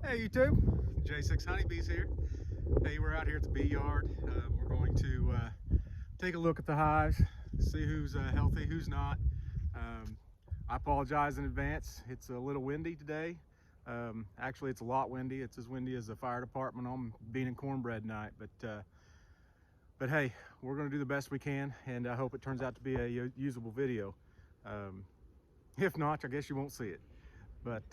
Hey YouTube, J6 Honeybees here. Hey, we're out here at the bee yard. We're going to take a look at the hives, see who's healthy, who's not. I apologize in advance. It's a little windy today. Actually, it's a lot windy. It's as windy as the fire department on bean and cornbread night. But hey, we're going to do the best we can, and I hope it turns out to be a usable video. If not, I guess you won't see it. But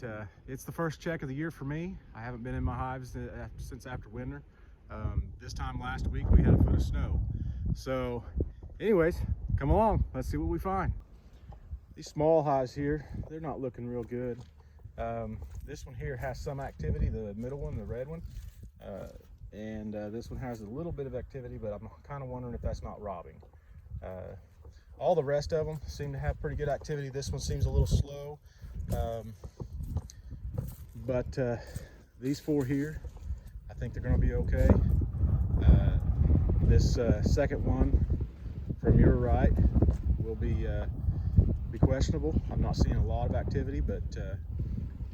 it's the first check of the year for me. I haven't been in my hives since after winter. This time last week we had a foot of snow. So anyways, come along, let's see what we find. These small hives here, they're not looking real good. This one here has some activity, the middle one, the red one. And this one has a little bit of activity, but I'm kind of wondering if that's not robbing. All the rest of them seem to have pretty good activity. This one seems a little slow. But these four here, I think they're going to be okay. This second one from your right will be questionable. I'm not seeing a lot of activity, but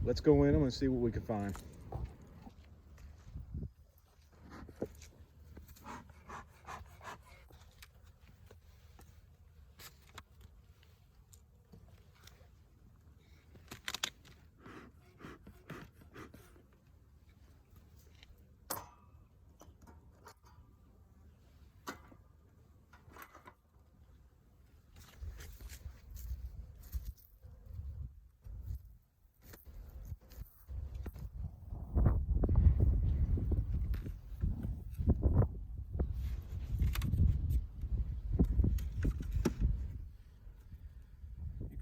let's go in them and see what we can find.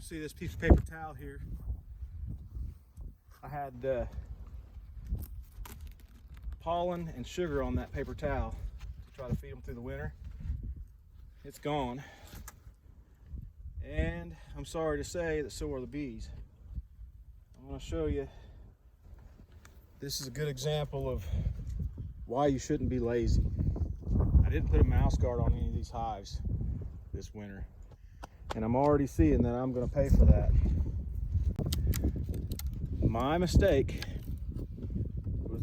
See this piece of paper towel here. I had pollen and sugar on that paper towel to try to feed them through the winter. It's gone, and I'm sorry to say that so are the bees. I'm going to show you. This is a good example of why you shouldn't be lazy. I didn't put a mouse guard on any of these hives this winter, and I'm already seeing that I'm going to pay for that. My mistake was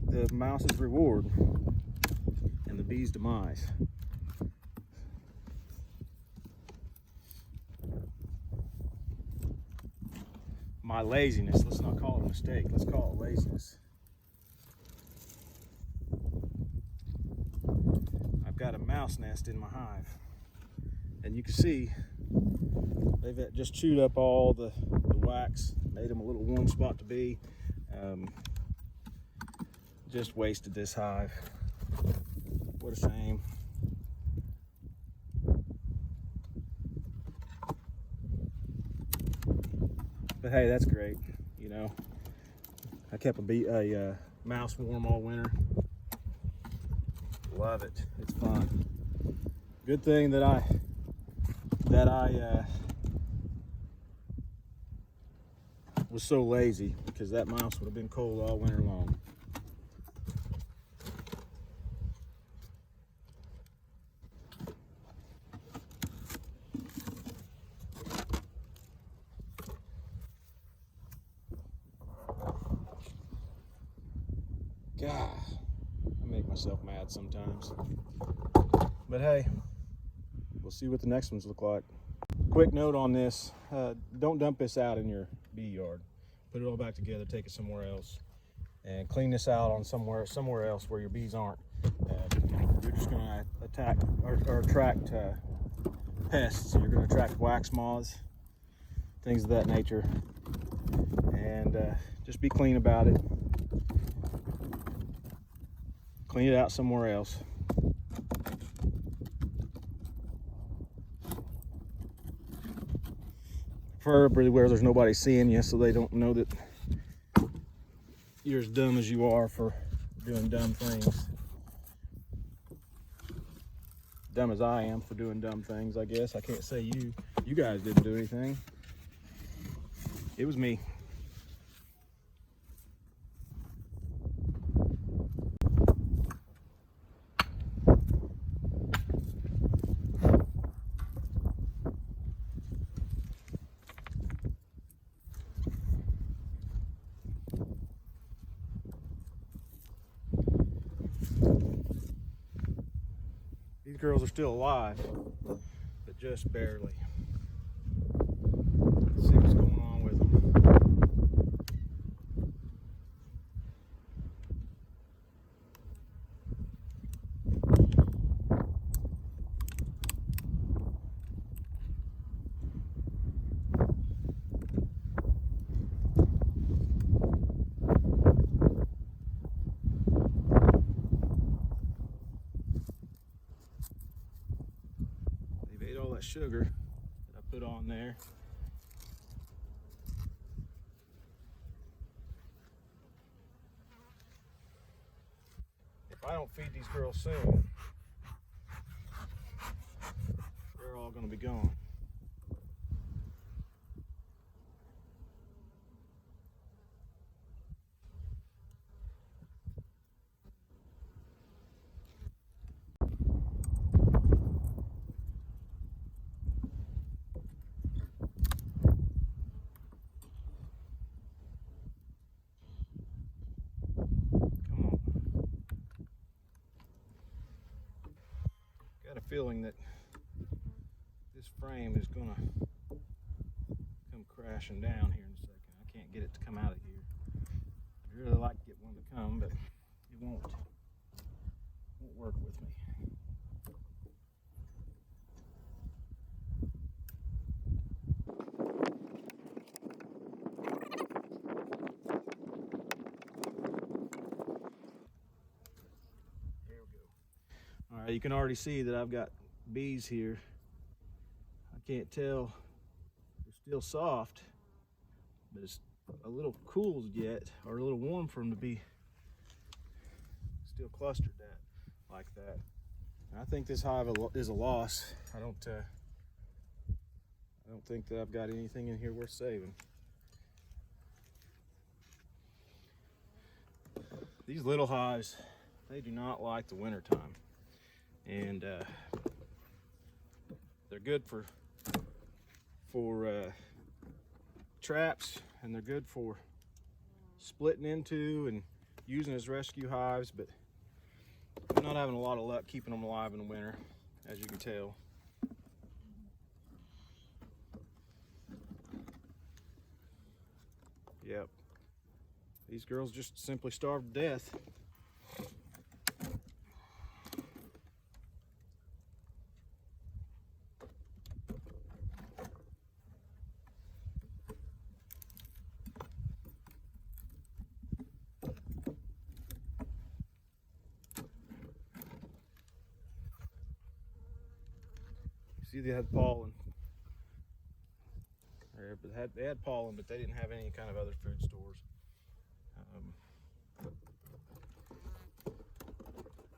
the mouse's reward and the bee's demise. My laziness, let's not call it a mistake, let's call it laziness. I've got a mouse nest in my hive, and you can see they've just chewed up all the wax, made them a little warm spot to be. Just wasted this hive. What a shame. But hey, that's great. You know, I kept a mouse warm all winter. Love it. It's fun. Good thing that I was so lazy, because that mouse would have been cold all winter long. God, I make myself mad sometimes. But hey, we'll see what the next ones look like. Quick note on this, don't dump this out in your bee yard. Put it all back together, take it somewhere else, and clean this out on somewhere else where your bees aren't. You're just going to attack or attract pests. You're going to attract wax moths, things of that nature, and just be clean about it. Clean it out somewhere else. Preferably where there's nobody seeing you, so they don't know that you're as dumb as you are for doing dumb things. Dumb as I am for doing dumb things, I guess. I can't say you guys didn't do anything. It was me. girls are still alive, but just barely. Let's see what's going on with them. They've ate all that sugar that I put on there. If I don't feed these girls soon, they're all going to be gone. Come on. Got a feeling that this frame is going to come crashing down here in a second. I can't get it to come out of here. I'd really like to get one to come, but it won't work with me. There we go. All right, you can already see that I've got bees here. I can't tell, they're still soft, but it's a little cool yet, or a little warm for them to be still clustered like that. And I think this hive is a loss. I don't think that I've got anything in here worth saving. These little hives, they do not like the winter time, and they're good for traps, and they're good for splitting into and using as rescue hives, but I'm not having a lot of luck keeping them alive in the winter, as you can tell. Yep, these girls just simply starved to death. See, they had pollen. But they had pollen, but they didn't have any kind of other food stores.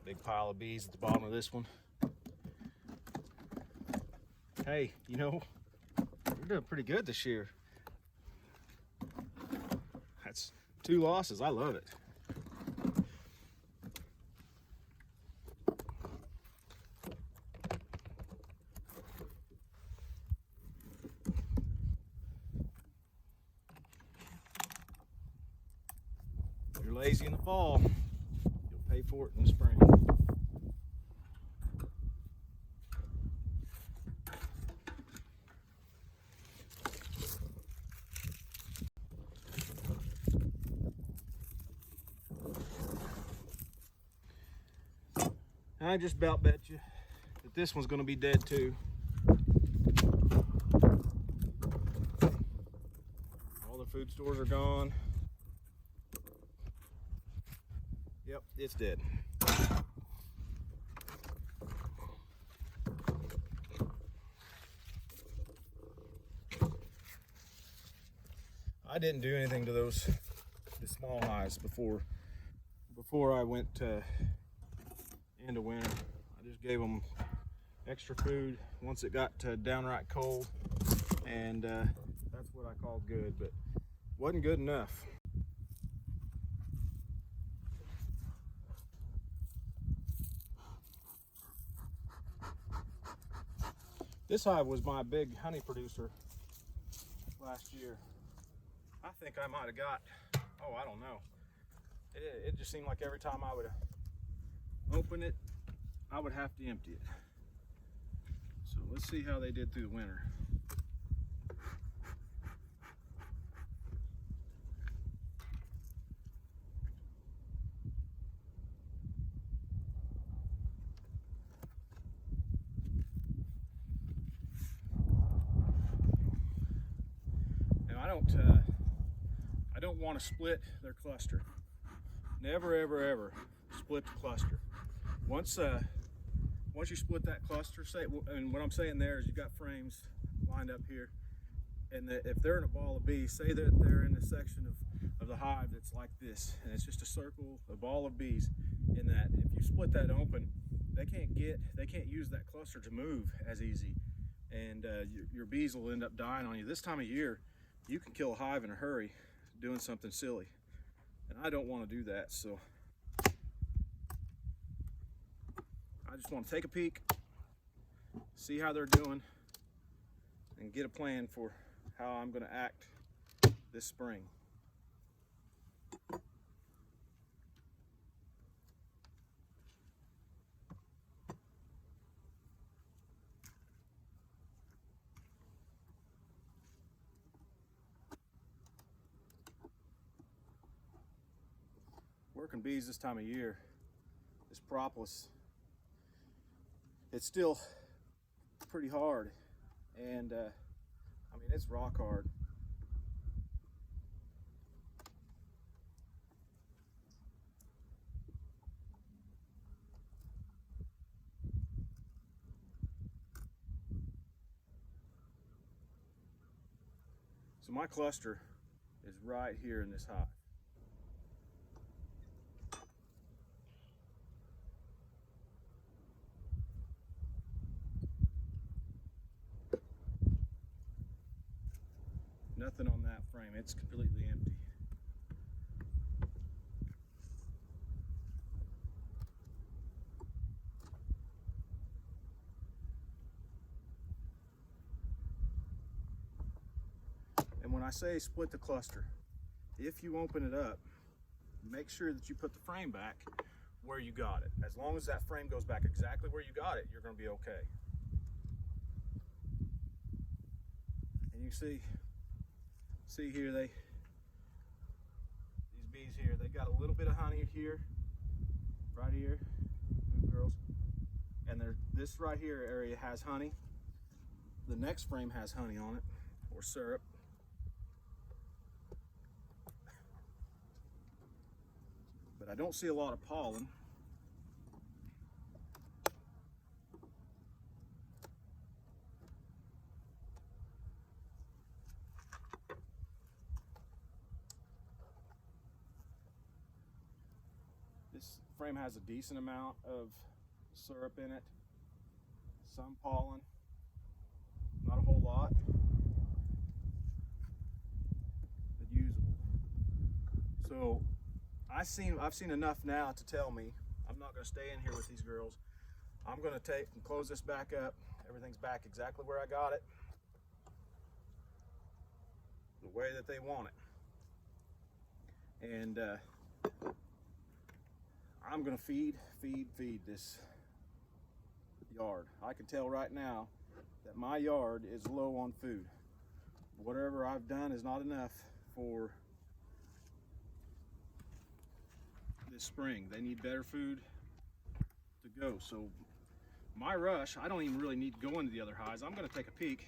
Big pile of bees at the bottom of this one. Hey, you know, we're doing pretty good this year. That's 2 losses. I love it. If you're lazy in the fall, you'll pay for it in the spring. I just about bet you that this one's going to be dead too. All the food stores are gone. Yep, it's dead. I didn't do anything to the small hives before I went into winter. I just gave them extra food once it got downright cold, and that's what I called good, but wasn't good enough. This hive was my big honey producer last year. I think I might have got, I don't know. It just seemed like every time I would open it, I would have to empty it. let's see how they did through the winter. Now I don't want to split their cluster. Never, ever, ever split the cluster. Once you split that cluster, and what I'm saying there is you've got frames lined up here, and if they're in a ball of bees, say that they're in a section of the hive that's like this, and it's just a circle, a ball of bees in that. If you split that open, they can't use that cluster to move as easy, and your bees will end up dying on you. This time of year, you can kill a hive in a hurry doing something silly, and I don't want to do that. So I just want to take a peek, see how they're doing, and get a plan for how I'm going to act this spring. Working bees this time of year, this propolis, it's still pretty hard, and I mean, it's rock hard. So my cluster is right here in this hive. Nothing on that frame, it's completely empty. And when I say split the cluster, if you open it up, make sure that you put the frame back where you got it. As long as that frame goes back exactly where you got it, you're going to be okay. And you see here, these bees here, they got a little bit of honey here, right here, girls, and this right here area has honey. The next frame has honey on it, or syrup. But I don't see a lot of pollen. This frame has a decent amount of syrup in it, some pollen, not a whole lot, but usable. So I've seen enough now to tell me I'm not going to stay in here with these girls. I'm going to take and close this back up. Everything's back exactly where I got it, the way that they want it. And I'm going to feed this yard. I can tell right now that my yard is low on food. Whatever I've done is not enough for this spring. They need better food to go. So my rush, I don't even really need to go into the other hives. I'm going to take a peek,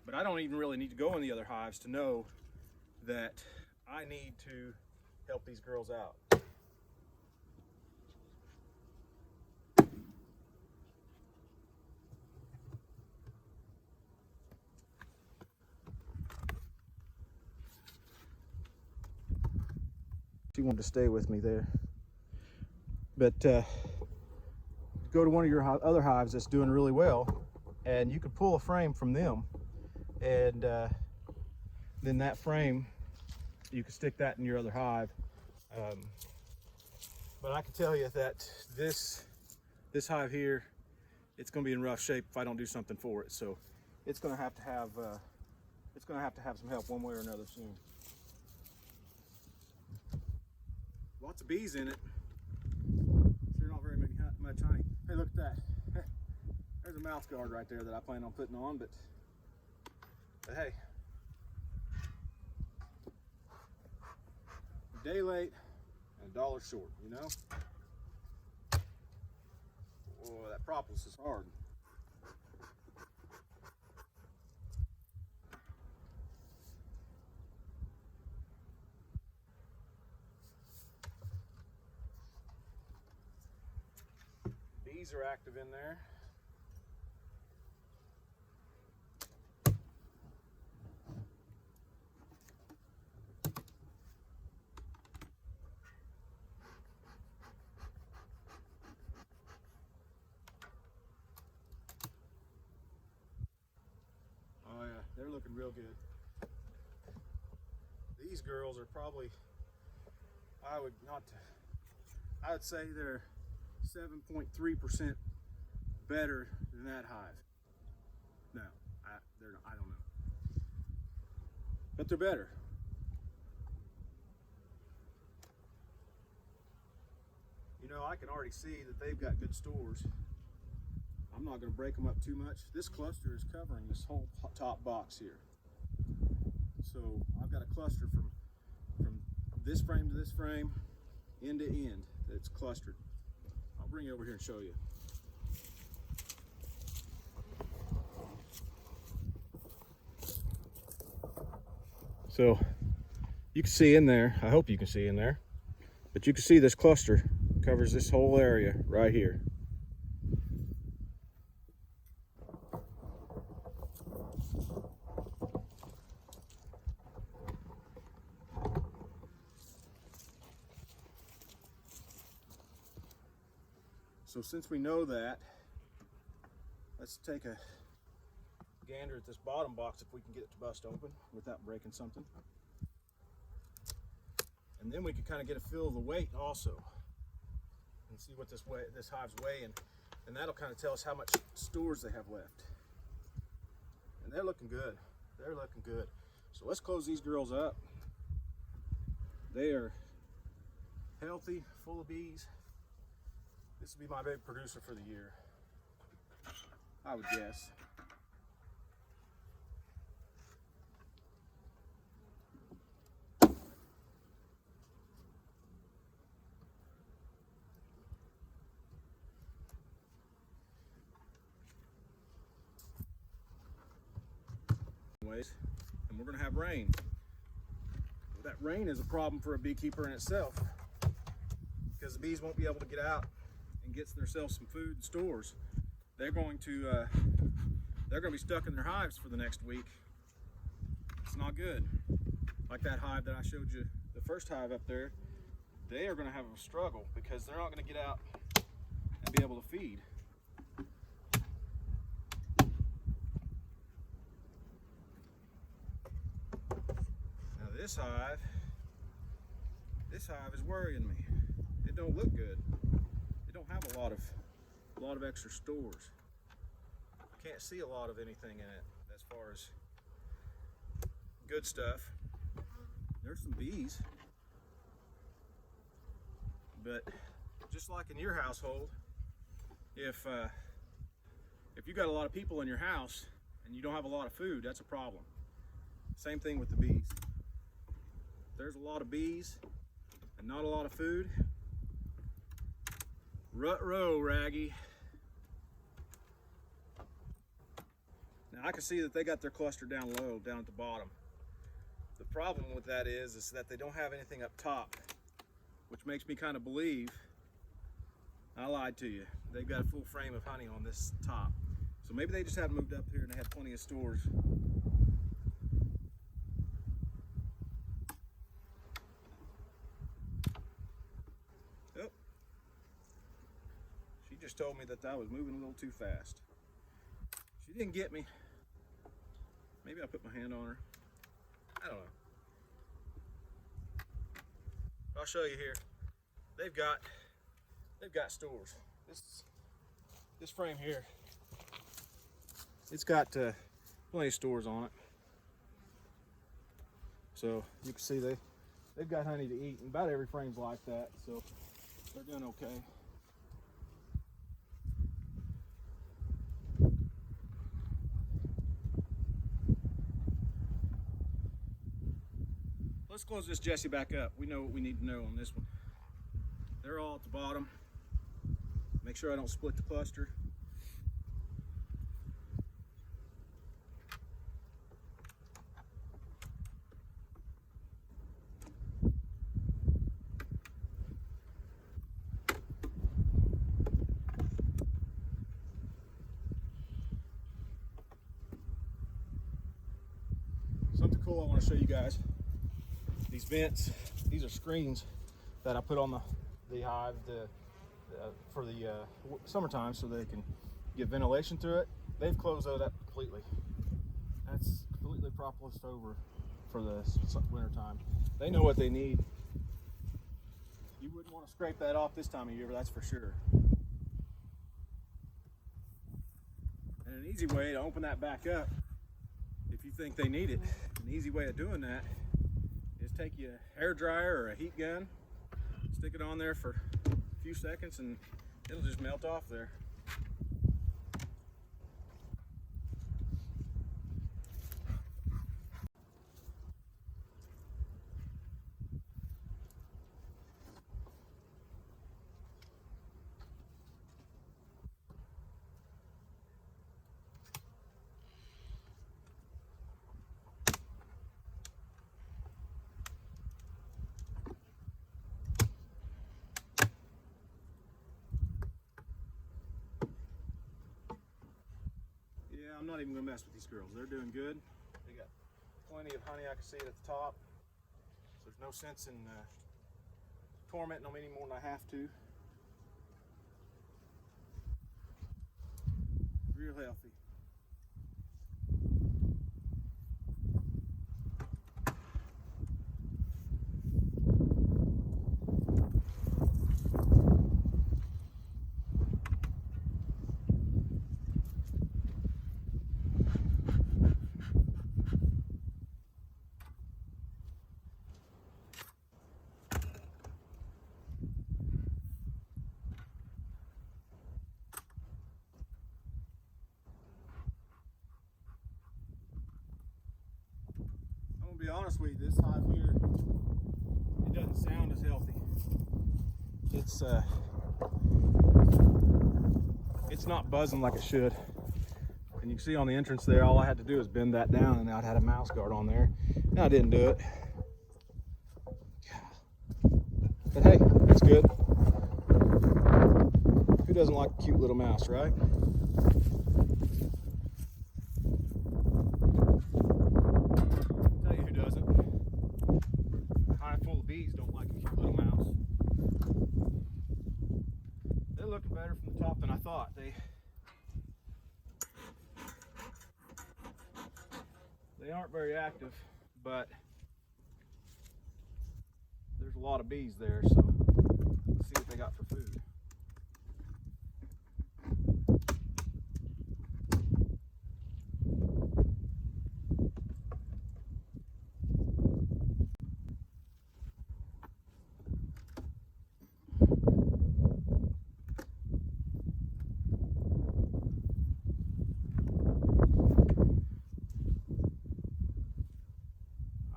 but I don't even really need to go in the other hives to know that I need to help these girls out. She wanted to stay with me there. But go to one of your other hives that's doing really well, and you could pull a frame from them, and then that frame, you could stick that in your other hive. But I can tell you that this hive here, it's going to be in rough shape if I don't do something for it. So it's going to have to have some help one way or another soon. Lots of bees in it. Sure, not very much honey. Hey, look at that. There's There's a mouth guard right there that I plan on putting on, but hey, a day late and $1 short, you know? Oh, that propolis is hard. Bees are active in there. Oh yeah, they're looking real good. These girls are probably, I would say they're 7.3% better than that hive. No, they're not, I don't know. But they're better. You know, I can already see that they've got good stores. I'm not going to break them up too much. This cluster is covering this whole top box here. So I've got a cluster from this frame to this frame, end to end, that's clustered. I'll bring you over here and show you. So you can see in there, I hope you can see in there, but you can see this cluster covers this whole area right here. So since we know that, let's take a gander at this bottom box if we can get it to bust open without breaking something. And then we can kind of get a feel of the weight also and see what this hive's weighing, and that'll kind of tell us how much stores they have left. And they're looking good. They're looking good. So let's close these girls up. They are healthy, full of bees. This will be my big producer for the year, I would guess. And we're going to have rain. That rain is a problem for a beekeeper in itself, because the bees won't be able to get out and get themselves some food and stores. They're going to be stuck in their hives for the next week. It's not good. Like that hive that I showed you, the first hive up there, they are going to have a struggle because they're not going to get out and be able to feed. Now this hive is worrying me. It don't look good. It don't have a lot of extra stores. I can't see a lot of anything in it as far as good stuff. There's some bees, but just like in your household, if you got a lot of people in your house and you don't have a lot of food, that's a problem. Same thing with the bees. There's a lot of bees and not a lot of food. Rut row, Raggy. Now I can see that they got their cluster down low, down at the bottom. The problem with that is that they don't have anything up top, which makes me kind of believe I lied to you. They've got a full frame of honey on this top. So maybe they just haven't moved up here and they have plenty of stores. Oh, she just told me that I was moving a little too fast. She didn't get me. Maybe I put my hand on her. I don't know. I'll show you here. They've got stores. This frame here, it's got plenty of stores on it. So you can see they've got honey to eat, and about every frame's like that. So they're doing okay. Let's close this Jessie back up. We know what we need to know on this one. They're all at the bottom. Make sure I don't split the cluster. Something cool I want to show you guys. These vents, these are screens that I put on the hive for the summertime so they can get ventilation through it. They've closed that up completely. That's completely propolished over for the winter time. They know what they need. You wouldn't want to scrape that off this time of year, that's for sure. And an easy way to open that back up, if you think they need it, an easy way of doing that is take you a hair dryer or a heat gun, stick it on there for a few seconds and it'll just melt off there. I'm not even gonna mess with these girls. They're doing good. They got plenty of honey. I can see it at the top. So there's no sense in tormenting them any more than I have to. Real healthy. To be honest with you, this hive here, it doesn't sound as healthy. It's not buzzing like it should. And you can see on the entrance there, all I had to do is bend that down and I'd had a mouse guard on there. And I didn't do it. But hey, it's good. Who doesn't like a cute little mouse, right? Bees don't like a cute little mouse. They're looking better from the top than I thought. They aren't very active, but there's a lot of bees there, so let's see what they got for food.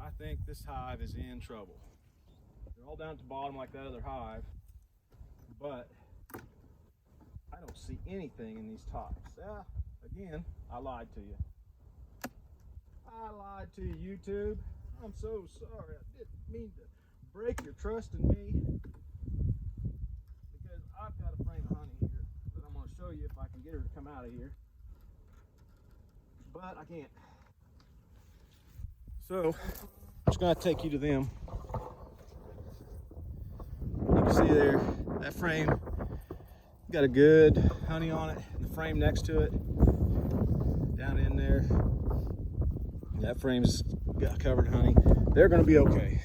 I think this hive is in trouble. They're all down at the bottom like that other hive, but I don't see anything in these tops. Again, I lied to you. I lied to you, YouTube. I'm so sorry. I didn't mean to break your trust in me, because I've got a frame of honey here that I'm going to show you if I can get her to come out of here, but I can't. So I'm just going to take you to them. You can see there, that frame got a good honey on it, and the frame next to it, down in there, that frame's got covered honey. They're going to be okay.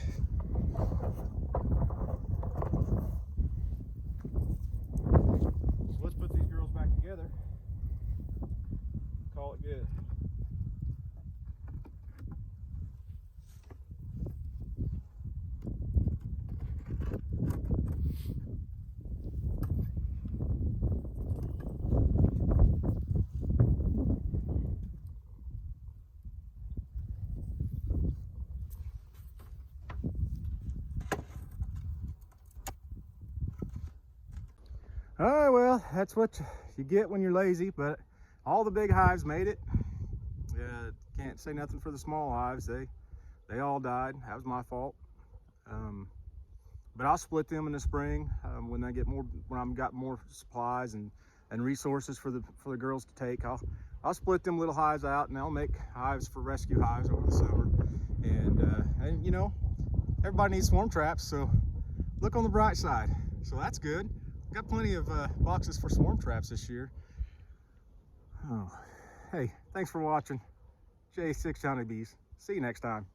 So let's put these girls back together, call it good. All right, well, that's what you get when you're lazy, but all the big hives made it. Can't say nothing for the small hives. They all died. That was my fault. But I'll split them in the spring when I get more, when I've got more supplies and resources for the girls to take. I'll split them little hives out, and I'll make hives for rescue hives over the summer. And you know, everybody needs swarm traps, so look on the bright side. So that's good. Got plenty of boxes for swarm traps this year. Oh, hey, thanks for watching. J6 Honeybees. See you next time.